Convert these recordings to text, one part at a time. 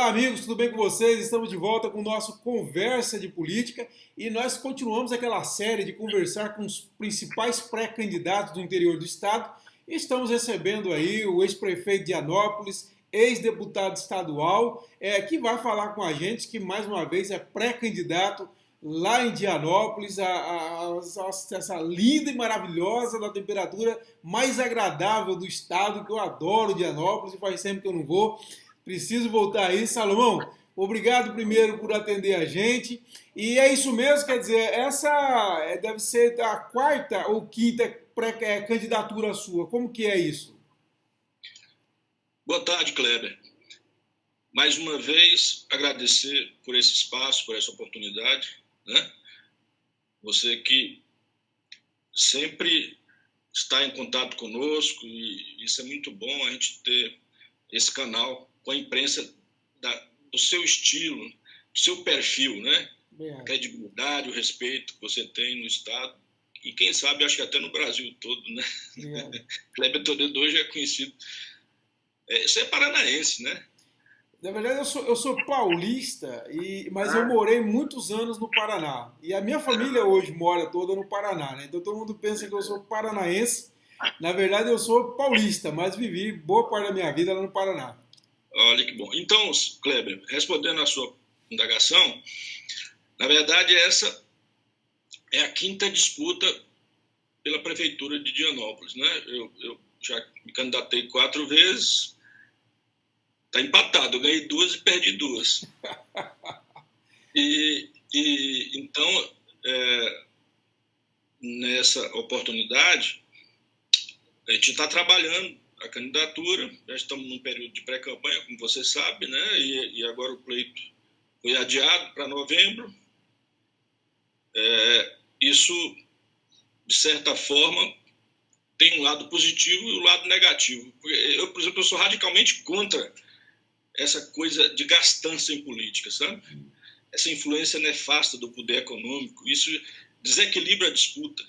Olá, amigos, tudo bem com vocês? Estamos de volta com o nosso Conversa de Política e nós continuamos aquela série de conversar com os principais pré-candidatos do interior do estado. E estamos recebendo aí o ex-prefeito de Dianópolis, ex-deputado estadual, que vai falar com a gente, que mais uma vez é pré-candidato lá em Dianópolis, essa linda e maravilhosa, da temperatura mais agradável do estado, que eu adoro Dianópolis e faz tempo que eu não vou. Preciso voltar aí. Salomão, obrigado primeiro por atender a gente. E é isso mesmo, quer dizer, essa deve ser a quarta ou quinta candidatura sua. Como que é isso? Boa tarde, Kleber. Mais uma vez, agradecer por esse espaço, por essa oportunidade, né? Você que sempre está em contato conosco, e isso é muito bom, a gente ter esse canal com a imprensa do seu estilo, do seu perfil, né? A credibilidade, o respeito que você tem no estado e quem sabe, acho que até no Brasil todo, né? Kleber Toledo hoje é conhecido. Você é paranaense, né? Na verdade, eu sou paulista, mas eu morei muitos anos no Paraná. E a minha família hoje mora toda no Paraná, né? Então todo mundo pensa que eu sou paranaense. Na verdade, eu sou paulista, mas vivi boa parte da minha vida lá no Paraná. Olha que bom. Então, Kleber, respondendo à sua indagação, na verdade essa é a quinta disputa pela prefeitura de Dianópolis, né? Eu já me candidatei 4 vezes, tá empatado, eu ganhei 2 e perdi 2. Então, nessa oportunidade, a gente está trabalhando a candidatura, já estamos num período de pré-campanha, como você sabe, né? E agora o pleito foi adiado para novembro. Isso, de certa forma, tem um lado positivo e um lado negativo. Eu, por exemplo, eu sou radicalmente contra essa coisa de gastança em política, sabe? Essa influência nefasta do poder econômico, isso desequilibra a disputa,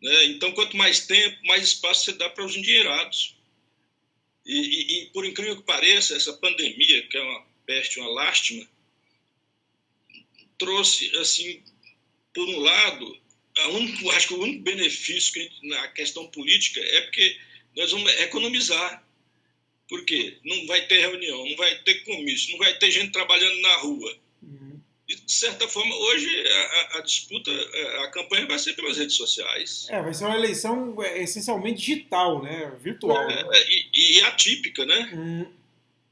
né? Então, quanto mais tempo, mais espaço você dá para os endinheirados. E por incrível que pareça, essa pandemia, que é uma peste, uma lástima, trouxe, assim, por um lado, acho que o único benefício na questão política é porque nós vamos economizar. Por quê? Não vai ter reunião, não vai ter comício, não vai ter gente trabalhando na rua. E, de certa forma, hoje a disputa, a campanha vai ser pelas redes sociais. Vai ser uma eleição essencialmente digital, né? Virtual. E atípica, né?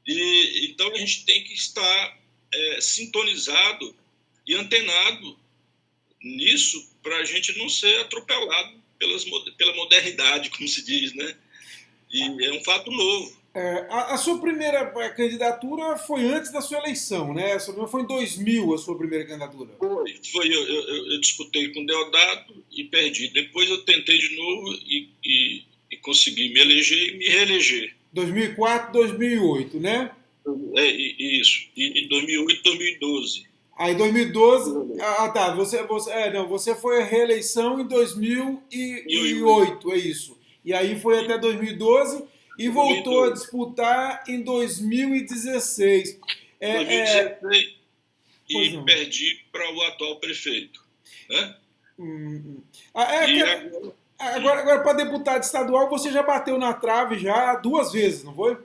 Então a gente tem que estar sintonizado e antenado nisso para a gente não ser atropelado pela modernidade, como se diz, né? E é um fato novo. A sua primeira candidatura foi antes da sua eleição, né? Foi em 2000 a sua primeira candidatura. Eu disputei com o Deodato e perdi. Depois eu tentei de novo e consegui me eleger e me reeleger. 2004, 2008, né? Isso. E 2008, 2012. Aí em 2012... tá. Você foi à reeleição em 2008, é isso. E aí foi até 2012... E voltou a disputar em 2016. 2016 e perdi para o atual prefeito. Né? Agora, para deputado estadual, você já bateu na trave já 2 vezes, não foi?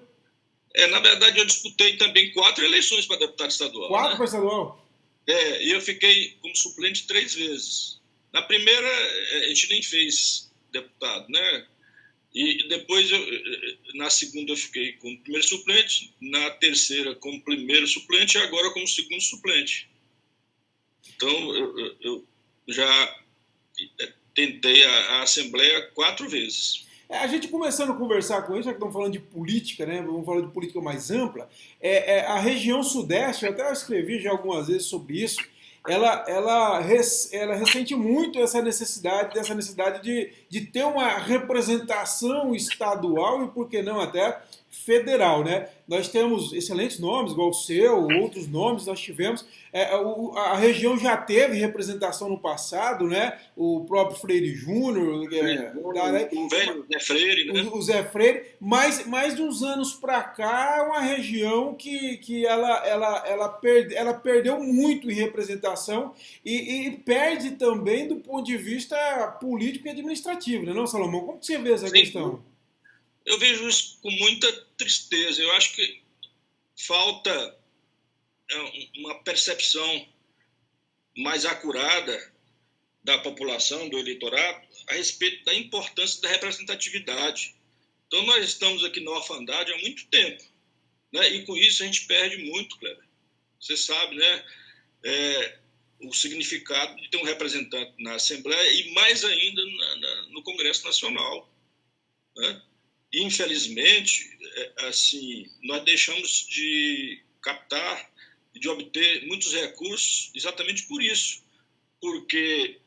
Na verdade, eu disputei também 4 eleições para deputado estadual. 4 para estadual? E eu fiquei como suplente 3 vezes. Na primeira, a gente nem fez deputado, né? E depois, na segunda, eu fiquei como primeiro suplente, na terceira como primeiro suplente e agora como segundo suplente. Então, eu já tentei a Assembleia 4 vezes. A gente começando a conversar com isso, já que estamos falando de política, né? Vamos falar de política mais ampla. A região sudeste, eu até escrevi já algumas vezes sobre isso, ela ressente muito dessa necessidade de ter uma representação estadual e, por que não, até federal, né? Nós temos excelentes nomes, igual o seu, outros nomes nós tivemos. A região já teve representação no passado, né? O próprio Freire Júnior, O velho Zé Freire, né? o Zé Freire, mas mais de uns anos para cá é uma região que ela perdeu muito em representação e perde também do ponto de vista político e administrativo, né, não, Salomão? Como que você vê essa questão? Eu vejo isso com muita tristeza. Eu acho que falta uma percepção mais acurada da população, do eleitorado, a respeito da importância da representatividade. Então, nós estamos aqui na orfandade há muito tempo, né? E com isso a gente perde muito, Kleber. Você sabe, né? O significado de ter um representante na Assembleia e mais ainda no Congresso Nacional, né? Infelizmente, assim, nós deixamos de captar e de obter muitos recursos exatamente por isso, porque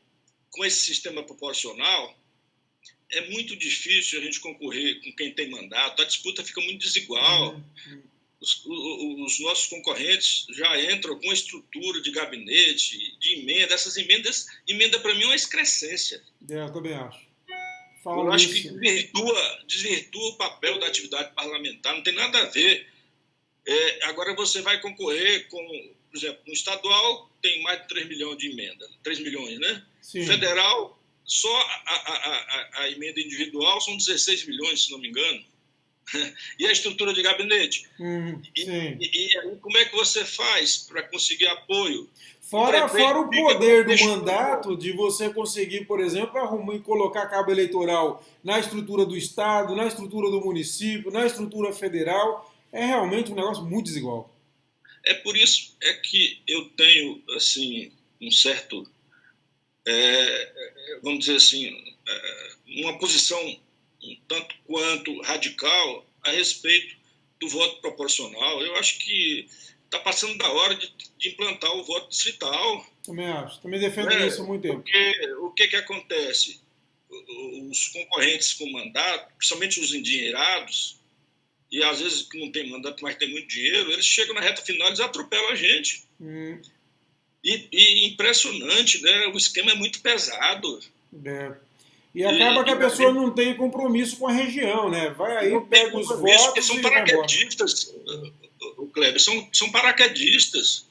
com esse sistema proporcional é muito difícil a gente concorrer com quem tem mandato, a disputa fica muito desigual. Os nossos concorrentes já entram com a estrutura de gabinete, de emenda. Essas emenda para mim é uma excrescência. Eu também acho. Eu acho que desvirtua o papel da atividade parlamentar, não tem nada a ver. Agora você vai concorrer com, por exemplo, no estadual tem mais de 3 milhões de emenda, 3 milhões, né? Sim. Federal, só a emenda individual são 16 milhões, se não me engano. E a estrutura de gabinete? E como é que você faz para conseguir apoio? Fora o poder do mandato de você conseguir, por exemplo, arrumar e colocar cabo eleitoral na estrutura do Estado, na estrutura do município, na estrutura federal, é realmente um negócio muito desigual. É por isso que eu tenho assim um certo, vamos dizer assim, uma posição um tanto quanto radical a respeito do voto proporcional. Eu acho que está passando da hora de implantar o voto distrital. Também acho. Também defendo isso há muito tempo. Porque o que acontece? Os concorrentes com mandato, principalmente os endinheirados, e às vezes que não tem mandato, mas tem muito dinheiro, eles chegam na reta final e eles atropelam a gente. E impressionante, né? O esquema é muito pesado. E acaba que a pessoa não tem compromisso com a região, né? Vai aí, pega os votos porque são paraquedistas, o Kleber, são paraquedistas.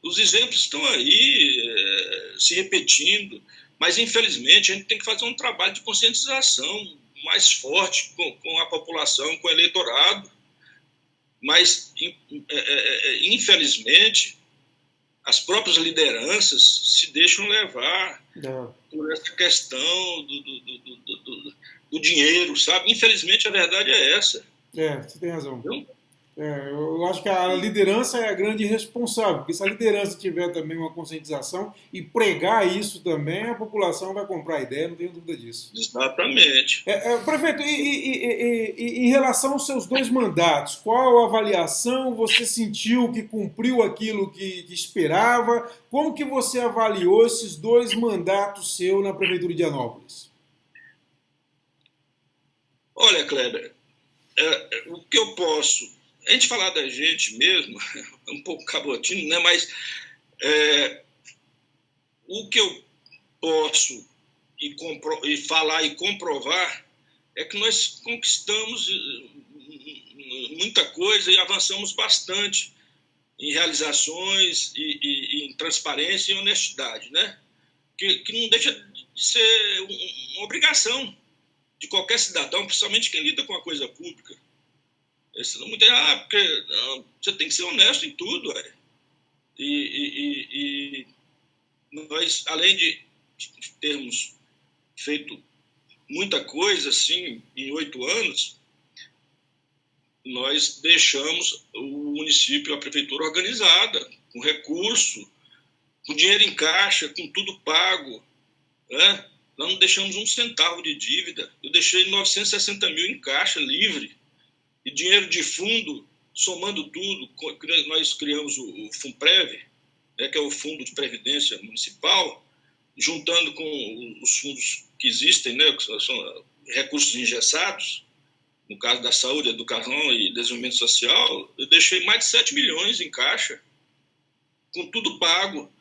Os exemplos estão aí se repetindo, mas infelizmente a gente tem que fazer um trabalho de conscientização mais forte com a população, com o eleitorado. Mas, infelizmente, as próprias lideranças se deixam levar por essa questão do dinheiro, sabe? Infelizmente, a verdade é essa. Você tem razão. Eu acho que a liderança é a grande responsável, porque se a liderança tiver também uma conscientização e pregar isso também, a população vai comprar a ideia, não tenho dúvida disso. Exatamente. Prefeito, e em relação aos seus 2 mandatos, qual avaliação você sentiu que cumpriu aquilo que esperava? Como que você avaliou esses 2 mandatos seus na Prefeitura de Dianópolis? Olha, Kleber, o que eu posso... A gente falar da gente mesmo, é um pouco cabotino, né? Mas o que eu posso falar e comprovar é que nós conquistamos muita coisa e avançamos bastante em realizações e em transparência e honestidade, né? Que não deixa de ser uma obrigação de qualquer cidadão, principalmente quem lida com a coisa pública. Porque você tem que ser honesto em tudo. E nós, além de termos feito muita coisa assim em 8 anos, nós deixamos o município, a prefeitura organizada, com recurso, com dinheiro em caixa, com tudo pago, né? Nós não deixamos um centavo de dívida. Eu deixei 960 mil em caixa, livre. E dinheiro de fundo, somando tudo, nós criamos o FUNPREV, né, que é o Fundo de Previdência Municipal, juntando com os fundos que existem, né, que são recursos engessados, no caso da saúde, educação e desenvolvimento social, eu deixei mais de 7 milhões em caixa, com tudo pago.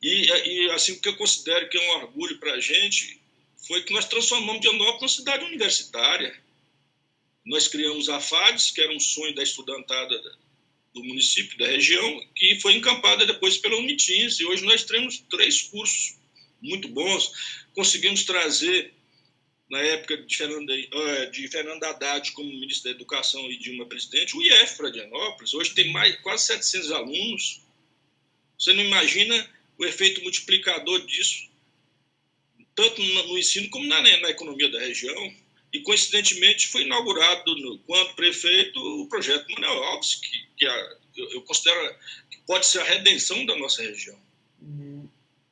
E assim, o que eu considero que é um orgulho para a gente foi que nós transformamos Dianópolis numa cidade universitária. Nós criamos a FADES, que era um sonho da estudantada do município, da região, que foi encampada depois pela Unitins, e hoje nós temos 3 cursos muito bons. Conseguimos trazer, na época de Fernando Haddad como ministro da Educação e Dilma presidente, o IF para Dianópolis. Hoje tem quase 700 alunos. Você não imagina o efeito multiplicador disso, tanto no ensino como na economia da região. E, coincidentemente, foi inaugurado, quando prefeito, o projeto Manuel Alves, que eu considero que pode ser a redenção da nossa região.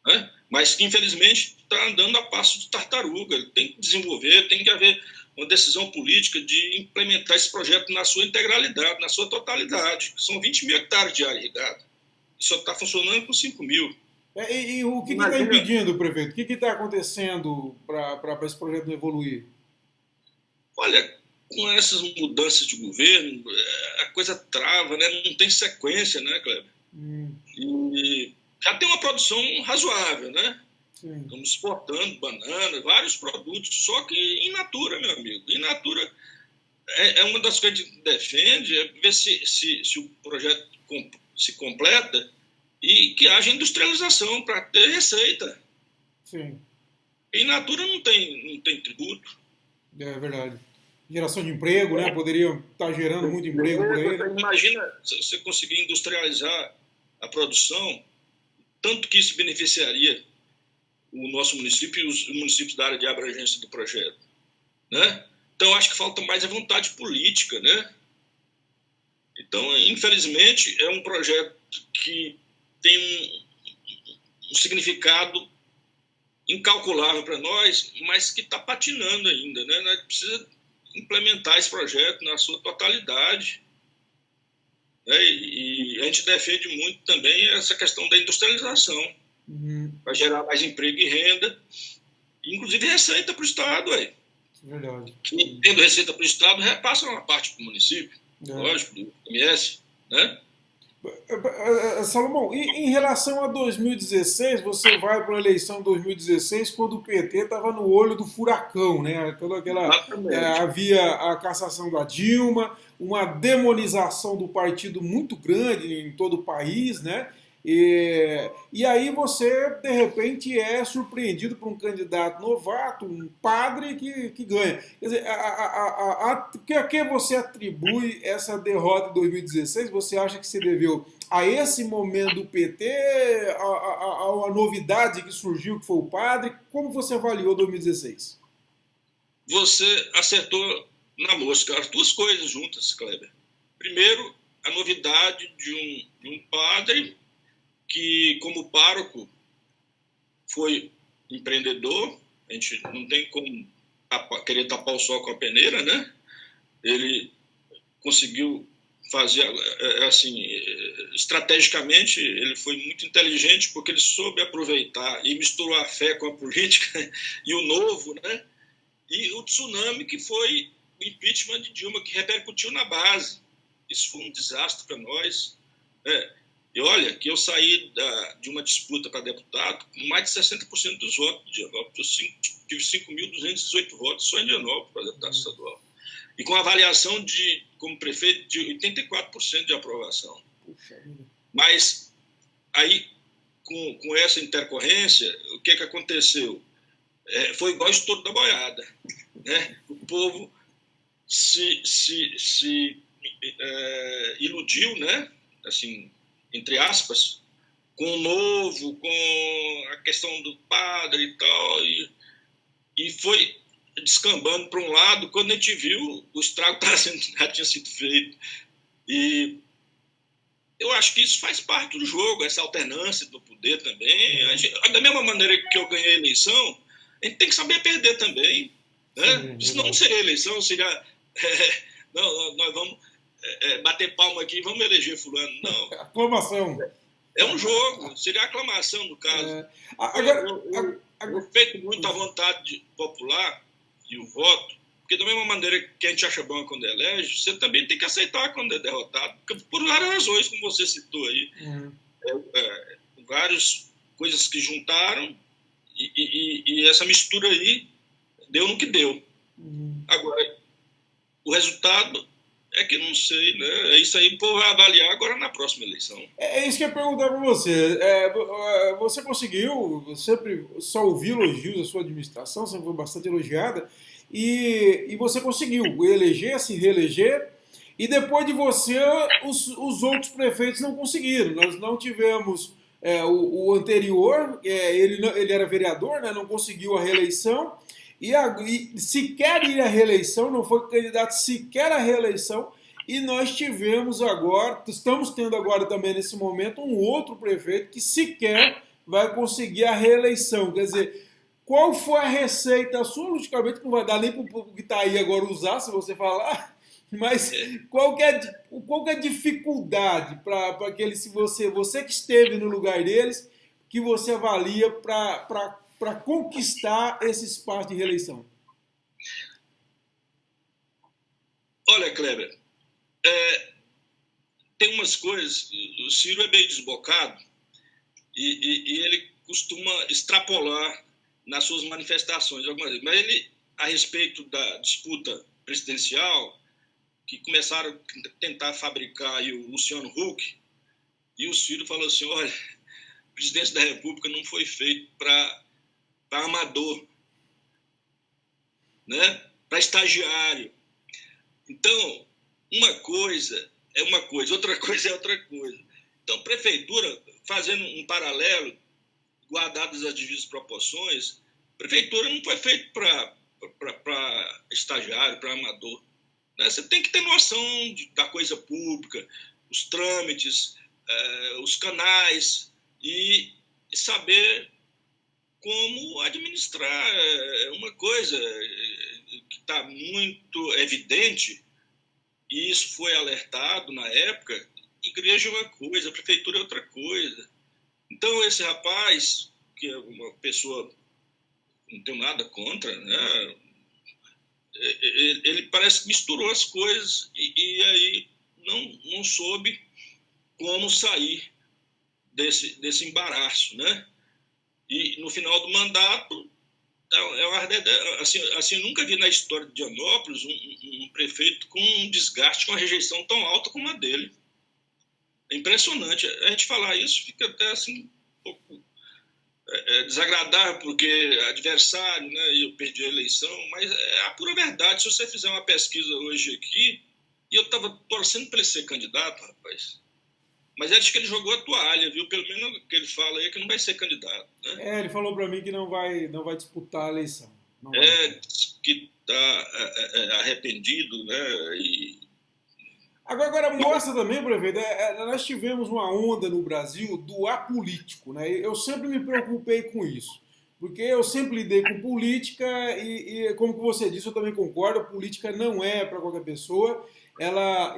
Né? Mas que, infelizmente, está andando a passo de tartaruga. Tem que desenvolver, tem que haver uma decisão política de implementar esse projeto na sua integralidade, na sua totalidade. São 20 mil hectares de área irrigada. E só está funcionando com 5 mil. E o que está impedindo, prefeito? O que está acontecendo para esse projeto não evoluir? Olha, com essas mudanças de governo, a coisa trava, né? Não tem sequência, né, Kleber? E já tem uma produção razoável, né? Sim. Estamos exportando bananas, vários produtos, só que in natura, meu amigo. In natura é uma das coisas que a gente defende, é ver se o projeto se completa e que haja industrialização para ter receita. Sim. In natura não tem tributo. É verdade. Geração de emprego, né? Poderia estar gerando muito emprego por aí. Né? Imagina se você conseguir industrializar a produção, tanto que isso beneficiaria o nosso município e os municípios da área de abrangência do projeto. Né? Então, acho que falta mais a vontade política. Né? Então, infelizmente, é um projeto que tem um significado incalculável para nós, mas que está patinando ainda. Né? Nós precisamos implementar esse projeto na sua totalidade. Né? E a gente defende muito também essa questão da industrialização, para gerar mais emprego e renda, inclusive receita para o Estado. Verdade. Que, tendo receita para o Estado, repassa uma parte para o município, lógico, do ICMS. Né? Salomão, em relação a 2016, você vai para a eleição de 2016 quando o PT estava no olho do furacão, né? Havia a cassação da Dilma, uma demonização do partido muito grande em todo o país, né? E aí você, de repente, é surpreendido por um candidato novato, um padre que ganha. Quer dizer, a que você atribui essa derrota de 2016? Você acha que se deveu a esse momento do PT, a novidade que surgiu, que foi o padre? Como você avaliou 2016? Você acertou na mosca as duas coisas juntas, Kleber. Primeiro, a novidade de um padre que, como pároco, foi empreendedor. A gente não tem como querer tapar o sol com a peneira, né? Ele conseguiu fazer, assim, estrategicamente, ele foi muito inteligente, porque ele soube aproveitar e misturar a fé com a política e o novo, né? E o tsunami, que foi o impeachment de Dilma, que repercutiu na base. Isso foi um desastre para nós. E olha, que eu saí de uma disputa para deputado com mais de 60% dos votos de Dianópolis. Eu tive 5.218 votos só em Dianópolis para deputado estadual. E com avaliação como prefeito de 84% de aprovação. Mas aí, com essa intercorrência, o que aconteceu? Foi igual estouro da boiada. Né? O povo se iludiu, né? Assim, entre aspas, com o novo, com a questão do padre e tal, e foi descambando para um lado. Quando a gente viu, o estrago já tinha sido feito. E eu acho que isso faz parte do jogo, essa alternância do poder também. Da mesma maneira que eu ganhei a eleição, a gente tem que saber perder também. Né? Senão não seria eleição, seria... não, nós vamos bater palma aqui e vamos eleger fulano. Não. Aclamação. É um jogo, seria aclamação no caso. Eu respeito muito a vontade popular e o voto, Porque da mesma maneira que a gente acha bom quando elege, você também tem que aceitar quando é derrotado, por várias razões, como você citou aí. Várias coisas que juntaram e essa mistura aí deu no que deu. Agora, o resultado é que não sei, né? Isso aí o povo vai avaliar agora na próxima eleição. É isso que eu ia perguntar para você. Você conseguiu, sempre só ouvi elogios da sua administração, sempre foi bastante elogiada, e você conseguiu eleger, se reeleger, e depois de você, os outros prefeitos não conseguiram. Nós não tivemos o anterior, ele era vereador, né, não conseguiu a reeleição, e sequer ir à reeleição, não foi candidato sequer à reeleição, e nós tivemos agora, estamos tendo agora também nesse momento, um outro prefeito que sequer vai conseguir a reeleição. Quer dizer, qual foi a receita sua? Logicamente que não vai dar nem para o público que está aí agora usar, se você falar, mas qual que é a dificuldade para aquele, se você que esteve no lugar deles, que você avalia para conquistar esse espaço de reeleição? Olha, Kleber, tem umas coisas, o Ciro é bem desbocado e ele costuma extrapolar nas suas manifestações algumas vezes, mas ele, a respeito da disputa presidencial, que começaram a tentar fabricar aí o Luciano Huck, e o Ciro falou assim, olha, a presidência da República não foi feito para amador, né? Para estagiário. Então, uma coisa é uma coisa, outra coisa é outra coisa. Então, prefeitura, fazendo um paralelo, guardadas as devidas proporções, prefeitura não foi feita para estagiário, para amador. Né? Você tem que ter noção da coisa pública, os trâmites, os canais, e saber como administrar. Uma coisa que está muito evidente, e isso foi alertado na época, igreja é uma coisa, prefeitura é outra coisa. Então, esse rapaz, que é uma pessoa, não tenho nada contra, né? Ele parece que misturou as coisas e aí não soube como sair desse embaraço, né? E no final do mandato, assim, eu nunca vi na história de Dianópolis um prefeito com um desgaste, com uma rejeição tão alta como a dele. É impressionante. A gente falar isso fica até assim um pouco desagradável, porque adversário, né, e eu perdi a eleição, mas é a pura verdade. Se você fizer uma pesquisa hoje aqui, e eu estava torcendo para ele ser candidato, rapaz, mas acho que ele jogou a toalha, viu? Pelo menos o que ele fala aí é que não vai ser candidato. Né? Ele falou para mim que não vai disputar a eleição. Que está arrependido, né? Agora mostra também, prefeito, nós tivemos uma onda no Brasil do apolítico, né? Eu sempre me preocupei com isso, porque eu sempre lidei com política e como você disse, eu também concordo, a política não é para qualquer pessoa. Ela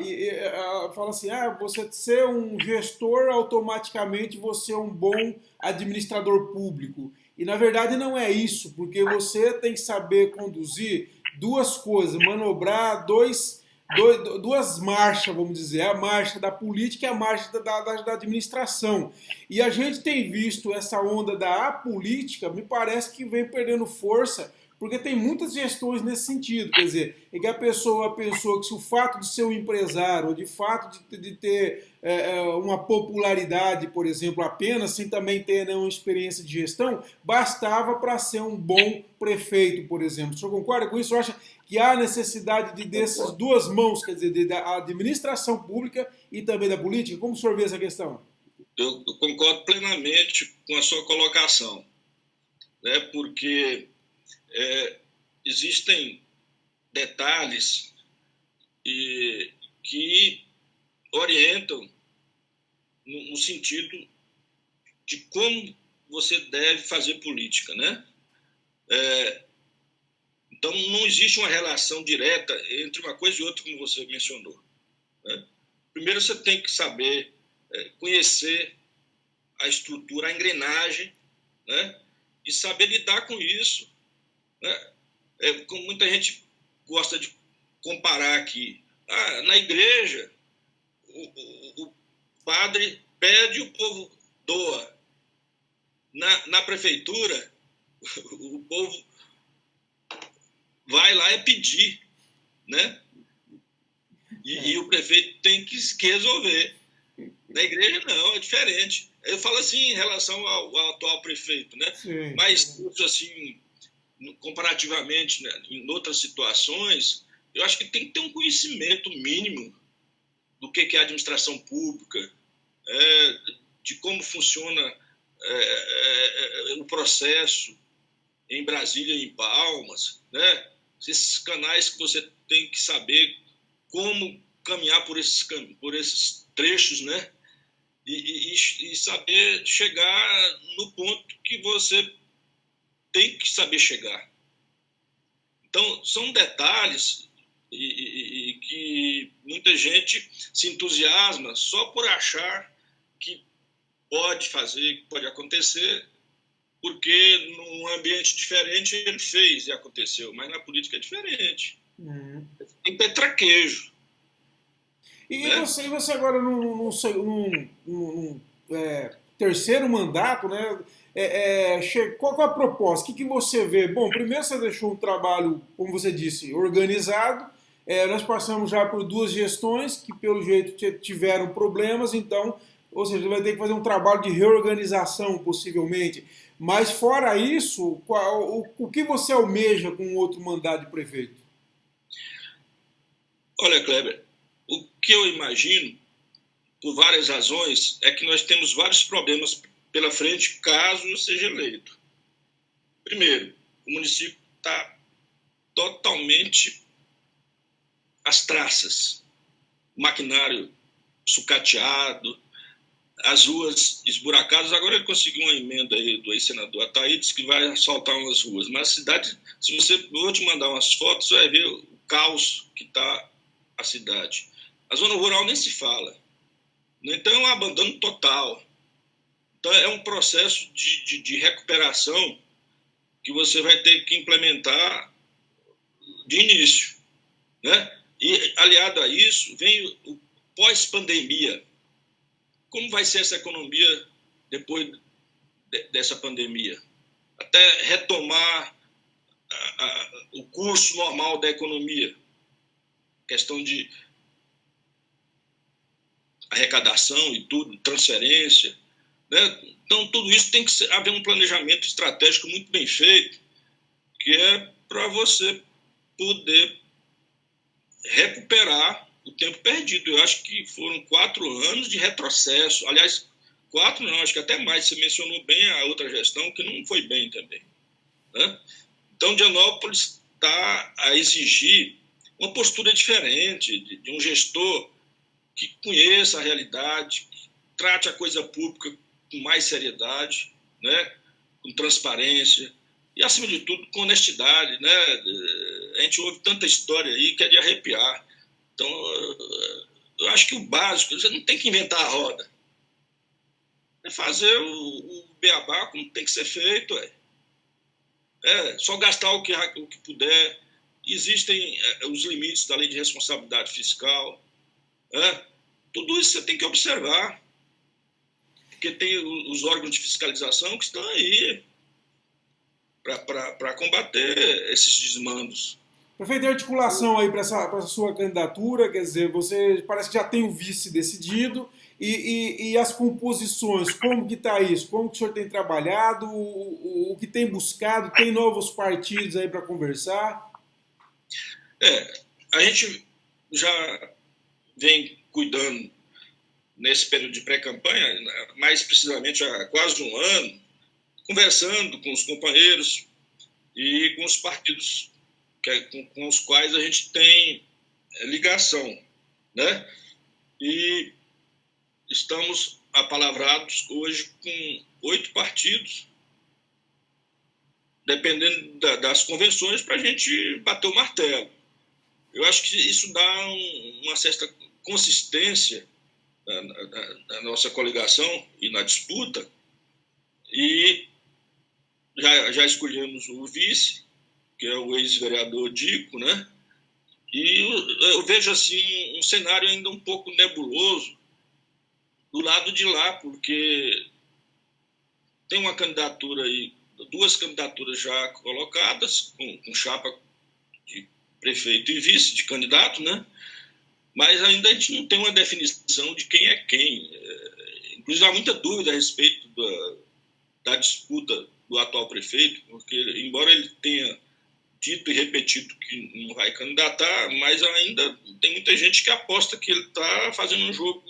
fala assim, você ser um gestor, automaticamente você é um bom administrador público. E na verdade não é isso, porque você tem que saber conduzir duas coisas, manobrar duas marchas, vamos dizer, a marcha da política e a marcha da administração. E a gente tem visto essa onda da apolítica, me parece que vem perdendo força, porque tem muitas gestões nesse sentido. Quer dizer, é que a pessoa pensou que se o fato de ser um empresário, ou de fato de ter uma popularidade, por exemplo, apenas, sem também ter nenhuma experiência de gestão, bastava para ser um bom prefeito, por exemplo. O senhor concorda com isso? Eu acho que há necessidade dessas duas mãos, quer dizer, da administração pública e também da política? Como o senhor vê essa questão? Eu concordo plenamente com a sua colocação, né? Porque existem detalhes que orientam no sentido de como você deve fazer política, né? Então, não existe uma relação direta entre uma coisa e outra, como você mencionou. Né? Primeiro, você tem que saber conhecer a estrutura, a engrenagem, né? E saber lidar com isso. Né? Como muita gente gosta de comparar aqui. Na igreja, o padre pede, o povo doa. Na prefeitura, o povo vai lá e pedir, né? E o prefeito tem que resolver. Na igreja, não, é diferente. Eu falo assim em relação ao atual prefeito, né? Sim. Mas, assim, comparativamente, né, em outras situações, eu acho que tem que ter um conhecimento mínimo do que é administração pública, de como funciona o processo em Brasília e em Palmas, né? Esses canais que você tem que saber como caminhar por esses trechos, né? E saber chegar no ponto que você tem que saber chegar. Então, são detalhes e que muita gente se entusiasma só por achar que pode fazer, que pode acontecer, porque num ambiente diferente ele fez e aconteceu, mas na política é diferente. Tem que ter traquejo. E Né? você agora, num terceiro mandato, né? Qual é a proposta? O que você vê? Bom, primeiro você deixou um trabalho, como você disse, organizado. Nós passamos já por 2 gestões que, pelo jeito, tiveram problemas, então, ou seja, vai ter que fazer um trabalho de reorganização, possivelmente. Mas, fora isso, o que você almeja com um outro mandato de prefeito? Olha, Kleber, o que eu imagino, por várias razões, é que nós temos vários problemas pela frente caso eu seja eleito. Primeiro, o município está totalmente às traças. O maquinário sucateado, as ruas esburacadas. Agora ele conseguiu uma emenda aí do ex-senador Ataídes que vai asfaltar umas ruas. Mas a cidade, se você vou te mandar umas fotos, você vai ver o caos que está a cidade. A zona rural nem se fala. Então é um abandono total. Então é um processo de recuperação que você vai ter que implementar de início. Né? E aliado a isso, vem o pós-pandemia. Como vai ser essa economia depois dessa pandemia? Até retomar o curso normal da economia. Questão de arrecadação e tudo, transferência. Né? Então, tudo isso tem que haver um planejamento estratégico muito bem feito, que é para você poder recuperar o tempo perdido. Eu acho que foram 4 anos de retrocesso. Aliás, 4 não, acho que até mais. Você mencionou bem a outra gestão, que não foi bem também. Né? Então, Dianópolis está a exigir uma postura diferente de um gestor que conheça a realidade, que trate a coisa pública com mais seriedade, né? Com transparência e, acima de tudo, com honestidade. Né? A gente ouve tanta história aí que é de arrepiar. Então, eu acho que o básico, você não tem que inventar a roda. É fazer o beabá como tem que ser feito. Só gastar o que puder. Existem os limites da lei de responsabilidade fiscal. Tudo isso você tem que observar. Porque tem os órgãos de fiscalização que estão aí para combater esses desmandos. Prefeito, articulação aí para essa sua candidatura, quer dizer, você parece que já tem o vice decidido, e as composições, como que está isso? Como que o senhor tem trabalhado, o que tem buscado, tem novos partidos aí para conversar? A gente já vem cuidando nesse período de pré-campanha, mais precisamente há quase um ano, conversando com os companheiros e com os partidos com os quais a gente tem ligação, né? E estamos apalavrados hoje com 8 partidos, dependendo das convenções, para a gente bater o martelo. Eu acho que isso dá uma certa consistência na nossa coligação e na disputa, e já escolhemos o vice, que é o ex-vereador Dico, né? E eu vejo assim um cenário ainda um pouco nebuloso do lado de lá, porque tem uma candidatura aí, duas candidaturas já colocadas, com chapa de prefeito e vice de candidato, né? Mas ainda a gente não tem uma definição de quem é quem. Inclusive, há muita dúvida a respeito da disputa do atual prefeito, porque, embora ele tenha dito e repetido que não vai candidatar, mas ainda tem muita gente que aposta que ele está fazendo um jogo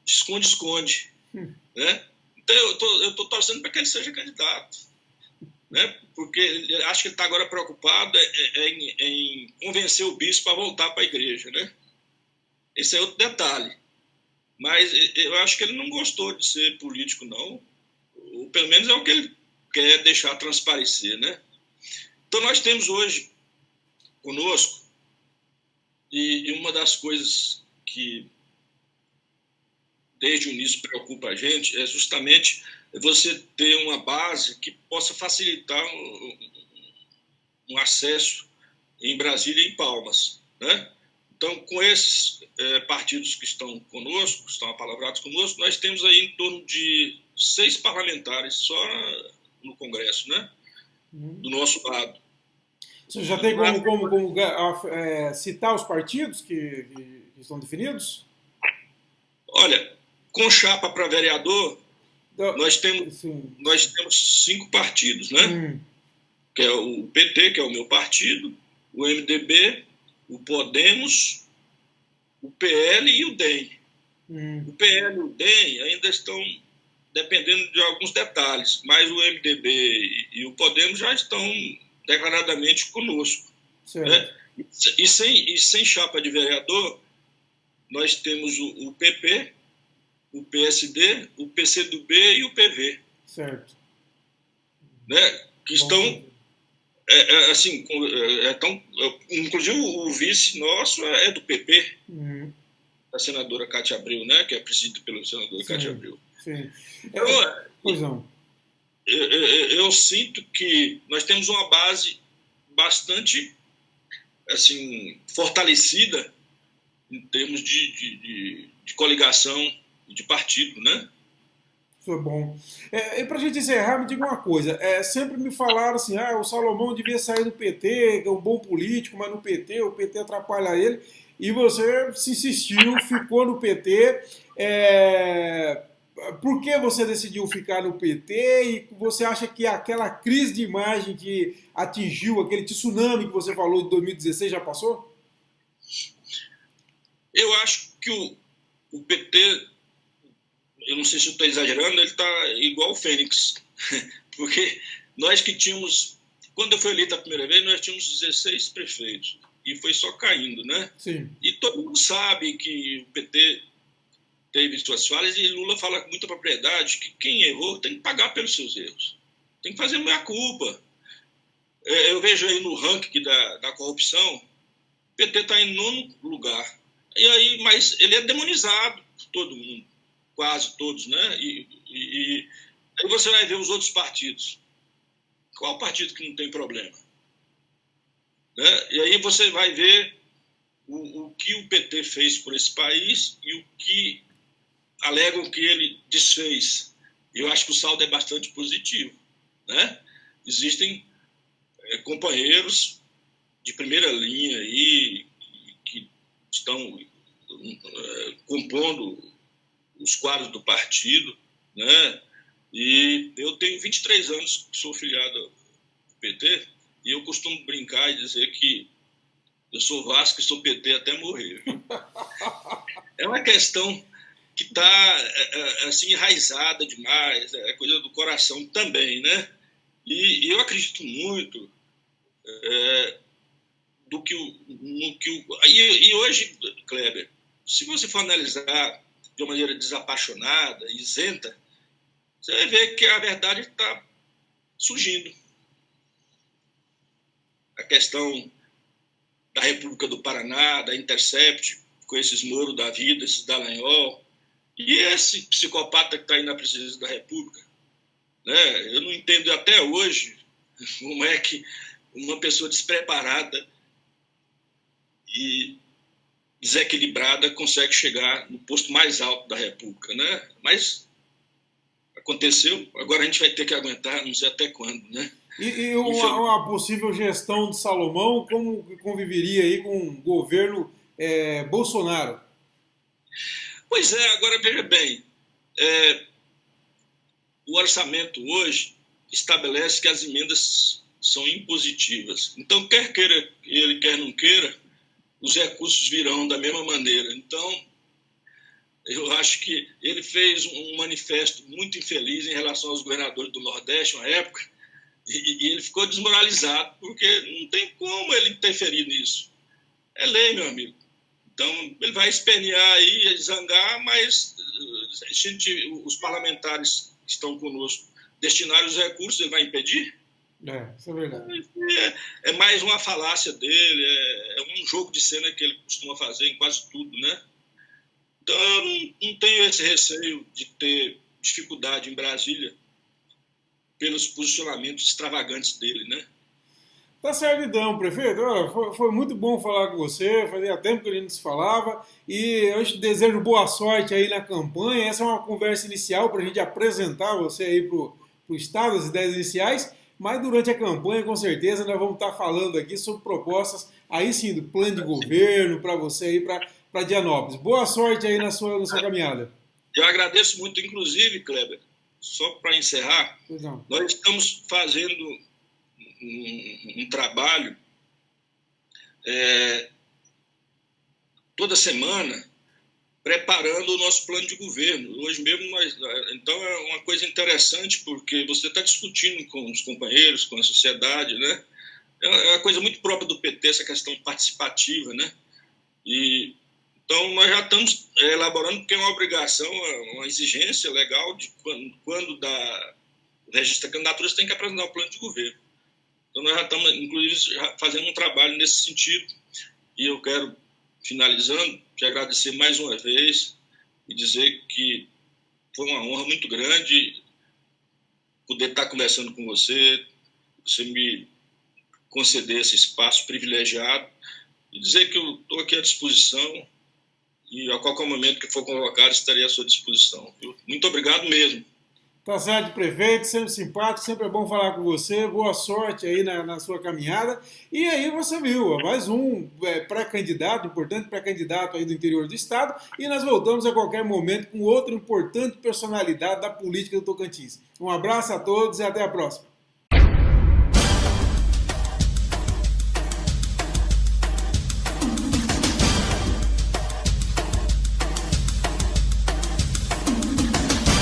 de esconde-esconde, né? Então, eu tô torcendo para que ele seja candidato, né? Porque acho que ele está agora preocupado em convencer o bispo a voltar para a igreja, né? Esse é outro detalhe. Mas eu acho que ele não gostou de ser político, não. Ou pelo menos é o que ele quer deixar transparecer, né? Então nós temos hoje conosco, e uma das coisas que desde o início preocupa a gente é justamente você ter uma base que possa facilitar um acesso em Brasília e em Palmas, né? Então, com esses partidos que estão conosco, que estão apalavrados conosco, nós temos aí em torno de 6 parlamentares só no Congresso, né? Do nosso lado. Você já tem como citar os partidos que estão definidos? Olha, com chapa para vereador, nós temos 5 partidos, né? Que é o PT, que é o meu partido, o MDB, o Podemos, o PL e o DEM. O PL e o DEM ainda estão dependendo de alguns detalhes, mas o MDB e o Podemos já estão declaradamente conosco. Né? E sem chapa de vereador, nós temos o PP, o PSD, o PCdoB e o PV. Certo. Né? Que estão assim, inclusive o vice nosso é do PP, da senadora Cátia Abreu, né? Que é presidida pelo senador Cátia Abreu. Sim. Então, eu sinto que nós temos uma base bastante assim, fortalecida em termos de coligação de partido, né? Isso é bom. E para a gente encerrar, me diga uma coisa. Sempre me falaram assim, o Salomão devia sair do PT, é um bom político, mas no PT, o PT atrapalha ele. E você se insistiu, ficou no PT. Por que você decidiu ficar no PT? E você acha que aquela crise de imagem que atingiu, aquele tsunami que você falou de 2016 já passou? Eu acho que o PT... Eu não sei se eu estou exagerando, ele está igual o Fênix. Porque nós que tínhamos... Quando eu fui eleito a primeira vez, nós tínhamos 16 prefeitos. E foi só caindo, né? Sim. E todo mundo sabe que o PT teve suas falhas e Lula fala com muita propriedade que quem errou tem que pagar pelos seus erros. Tem que fazer meia-culpa. Eu vejo aí no ranking da corrupção, o PT está em 9º lugar. E aí, mas ele é demonizado por todo mundo. Quase todos, né? E aí você vai ver os outros partidos. Qual partido que não tem problema? Né? E aí você vai ver o que o PT fez por esse país e o que alegam que ele desfez. Eu acho que o saldo é bastante positivo. Né? Existem companheiros de primeira linha aí que estão compondo os quadros do partido, né? E eu tenho 23 anos que sou filiado ao PT e eu costumo brincar e dizer que eu sou Vasco e sou PT até morrer. É uma questão que está assim, enraizada demais, é coisa do coração também, né? E eu acredito muito e hoje, Kleber, se você for analisar de uma maneira desapaixonada, isenta, você vai ver que a verdade está surgindo. A questão da República do Paraná, da Intercept, com esses Moro da vida, esses Dallagnol, e esse psicopata que está aí na presidência da República. Né? Eu não entendo até hoje como é que uma pessoa despreparada e desequilibrada consegue chegar no posto mais alto da República, né? Mas aconteceu, agora a gente vai ter que aguentar, não sei até quando, né? E uma possível gestão de Salomão, como conviveria aí com o governo Bolsonaro? Pois é, agora veja bem, o orçamento hoje estabelece que as emendas são impositivas. Então, quer queira ele, quer não queira, os recursos virão da mesma maneira. Então, eu acho que ele fez um manifesto muito infeliz em relação aos governadores do Nordeste, uma época, e ele ficou desmoralizado, porque não tem como ele interferir nisso. É lei, meu amigo. Então, ele vai espernear aí, zangar, mas os parlamentares que estão conosco destinarem os recursos, ele vai impedir? Isso é verdade. É mais uma falácia dele, é um jogo de cena que ele costuma fazer em quase tudo, né? Então, eu não tenho esse receio de ter dificuldade em Brasília pelos posicionamentos extravagantes dele, né? Tá certo então, prefeito. Olha, foi muito bom falar com você, fazia tempo que a gente não se falava e eu te desejo boa sorte aí na campanha. Essa é uma conversa inicial para a gente apresentar você aí para o Estado, as ideias iniciais, mas durante a campanha, com certeza, nós vamos estar falando aqui sobre propostas, aí sim, do plano de governo para você aí, para Dianópolis. Boa sorte aí na sua caminhada. Eu agradeço muito, inclusive, Kleber, só para encerrar, nós estamos fazendo um trabalho toda semana preparando o nosso plano de governo. Hoje mesmo então é uma coisa interessante porque você está discutindo com os companheiros, com a sociedade, né? É uma coisa muito própria do PT, essa questão participativa, né? E então nós já estamos elaborando, porque é uma obrigação, uma exigência legal de quando dá o registro da candidatura, você tem que apresentar o plano de governo. Então nós já estamos, inclusive, fazendo um trabalho nesse sentido. E eu quero, finalizando, te agradecer mais uma vez e dizer que foi uma honra muito grande poder estar conversando com você, você me conceder esse espaço privilegiado e dizer que eu estou aqui à disposição e a qualquer momento que for convocado estarei à sua disposição. Viu? Muito obrigado mesmo. Tá certo, prefeito, sempre simpático, sempre é bom falar com você, boa sorte aí na sua caminhada. E aí você viu, mais um pré-candidato, importante pré-candidato aí do interior do estado, e nós voltamos a qualquer momento com outra importante personalidade da política do Tocantins. Um abraço a todos e até a próxima.